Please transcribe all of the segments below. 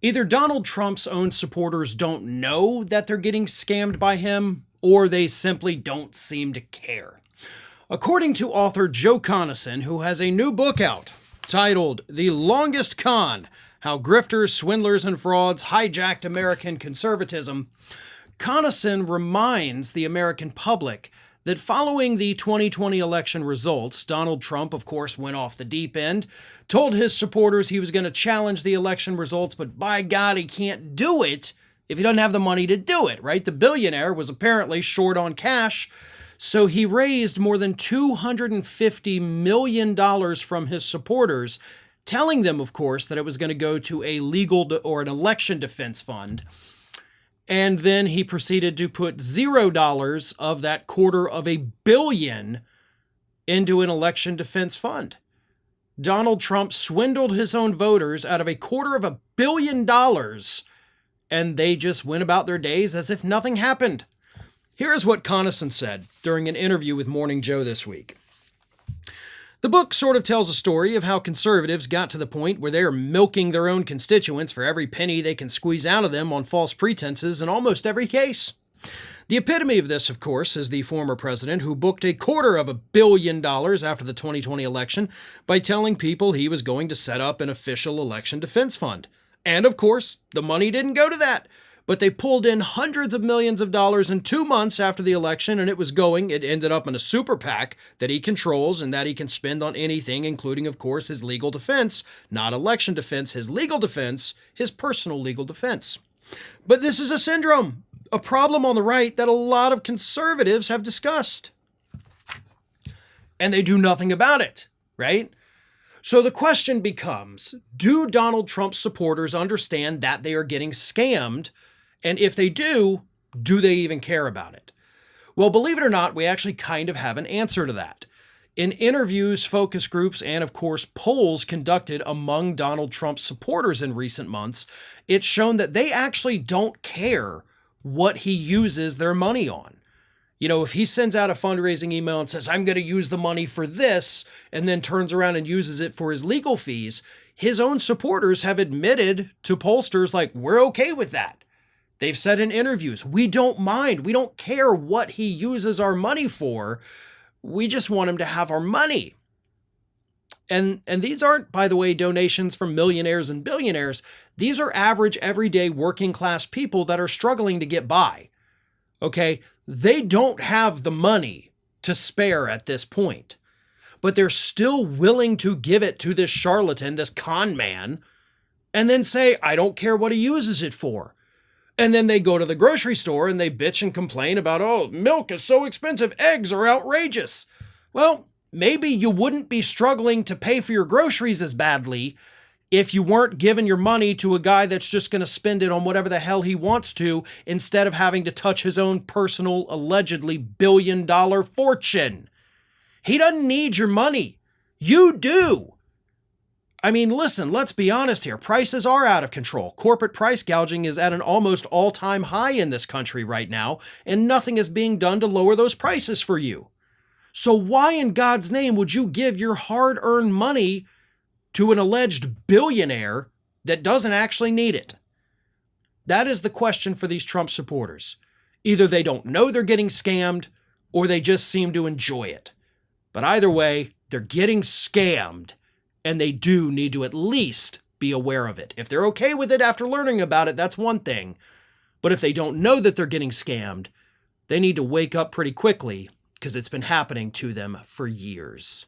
Either Donald Trump's own supporters don't know that they're getting scammed by him, or they simply don't seem to care. According to author Joe Connon, who has a new book out titled The Longest Con: How Grifters, Swindlers, and Frauds Hijacked American Conservatism, Connon reminds the American public that following the 2020 election results, Donald Trump, of course, went off the deep end, told his supporters he was going to challenge the election results, but by God, he can't do it if he doesn't have the money to do it, right? The billionaire was apparently short on cash, so he raised more than $250 million from his supporters, telling them, of course, that it was going to go to a legal or an election defense fund. And then he proceeded to put $0 of that $250 million into an election defense fund. Donald Trump swindled his own voters out of $250 million, and they just went about their days as if nothing happened. Here's what Connon said during an interview with Morning Joe this week. The book sort of tells a story of how conservatives got to the point where they are milking their own constituents for every penny they can squeeze out of them on false pretenses in almost every case. The epitome of this, of course, is the former president who booked $250 million after the 2020 election by telling people he was going to set up an official election defense fund. And of course, the money didn't go to that. But they pulled in hundreds of millions of dollars in 2 months after the election, and it ended up in a super PAC that he controls and that he can spend on anything, including, of course, his legal defense, not election defense, his legal defense, his personal legal defense. But this is a syndrome, a problem on the right that a lot of conservatives have discussed. And they do nothing about it, right? So the question becomes, do Donald Trump's supporters understand that they are getting scammed? And if they do they even care about it? Well, believe it or not, we actually kind of have an answer to that. In interviews, focus groups, and of course polls conducted among Donald Trump's supporters in recent months, it's shown that they actually don't care what he uses their money on. You know, if he sends out a fundraising email and says, I'm going to use the money for this, and then turns around and uses it for his legal fees, his own supporters have admitted to pollsters like, we're okay with that. They've said in interviews, we don't mind. We don't care what he uses our money for. We just want him to have our money. And these aren't, by the way, donations from millionaires and billionaires. These are average, everyday, working class people that are struggling to get by. Okay? They don't have the money to spare at this point, but they're still willing to give it to this charlatan, this con man, and then say, I don't care what he uses it for. And then they go to the grocery store and they bitch and complain about, oh, milk is so expensive, eggs are outrageous. Well, maybe you wouldn't be struggling to pay for your groceries as badly if you weren't giving your money to a guy that's just going to spend it on whatever the hell he wants to, instead of having to touch his own personal, allegedly billion-dollar fortune. He doesn't need your money. You do. I mean, listen, let's be honest here. Prices are out of control. Corporate price gouging is at an almost all-time high in this country right now, and nothing is being done to lower those prices for you. So why in God's name would you give your hard-earned money to an alleged billionaire that doesn't actually need it? That is the question for these Trump supporters. Either they don't know they're getting scammed, or they just seem to enjoy it. But either way, they're getting scammed, and they do need to at least be aware of it. If they're okay with it after learning about it, that's one thing. But if they don't know that they're getting scammed, they need to wake up pretty quickly, because it's been happening to them for years.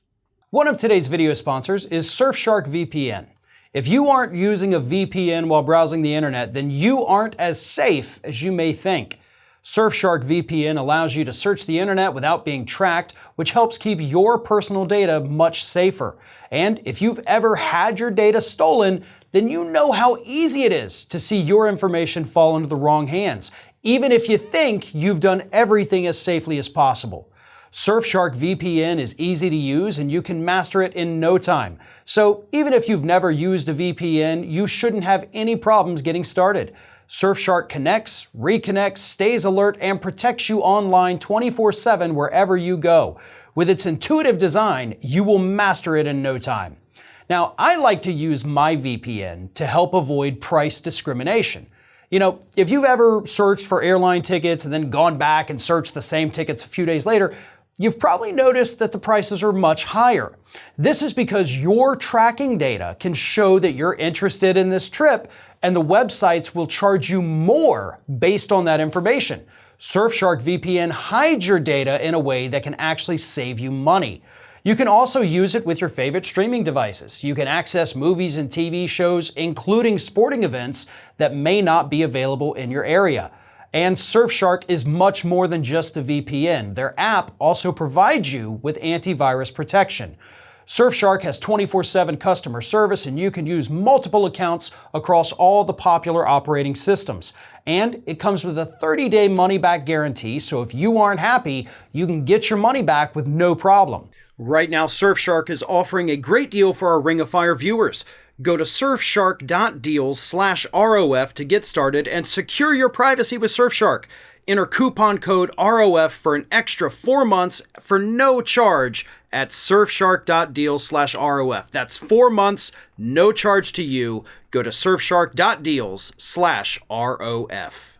One of today's video sponsors is Surfshark VPN. If you aren't using a VPN while browsing the internet, then you aren't as safe as you may think. Surfshark VPN allows you to search the internet without being tracked, which helps keep your personal data much safer. And if you've ever had your data stolen, then you know how easy it is to see your information fall into the wrong hands, even if you think you've done everything as safely as possible. Surfshark VPN is easy to use and you can master it in no time. So even if you've never used a VPN, you shouldn't have any problems getting started. Surfshark connects, reconnects, stays alert, and protects you online 24/7 wherever you go. With its intuitive design, you will master it in no time. Now, I like to use my VPN to help avoid price discrimination. If you've ever searched for airline tickets and then gone back and searched the same tickets a few days later, you've probably noticed that the prices are much higher. This is because your tracking data can show that you're interested in this trip, and the websites will charge you more based on that information. Surfshark VPN hides your data in a way that can actually save you money. You can also use it with your favorite streaming devices. You can access movies and TV shows, including sporting events that may not be available in your area. And Surfshark is much more than just a VPN. Their app also provides you with antivirus protection. Surfshark has 24/7 customer service, and you can use multiple accounts across all the popular operating systems. And it comes with a 30-day money-back guarantee, so if you aren't happy, you can get your money back with no problem. Right now, Surfshark is offering a great deal for our Ring of Fire viewers. Go to surfshark.deals/ROF to get started and secure your privacy with Surfshark. Enter coupon code ROF for an extra 4 months for no charge at surfshark.deals/ROF. That's 4 months, no charge to you. Go to surfshark.deals/ROF.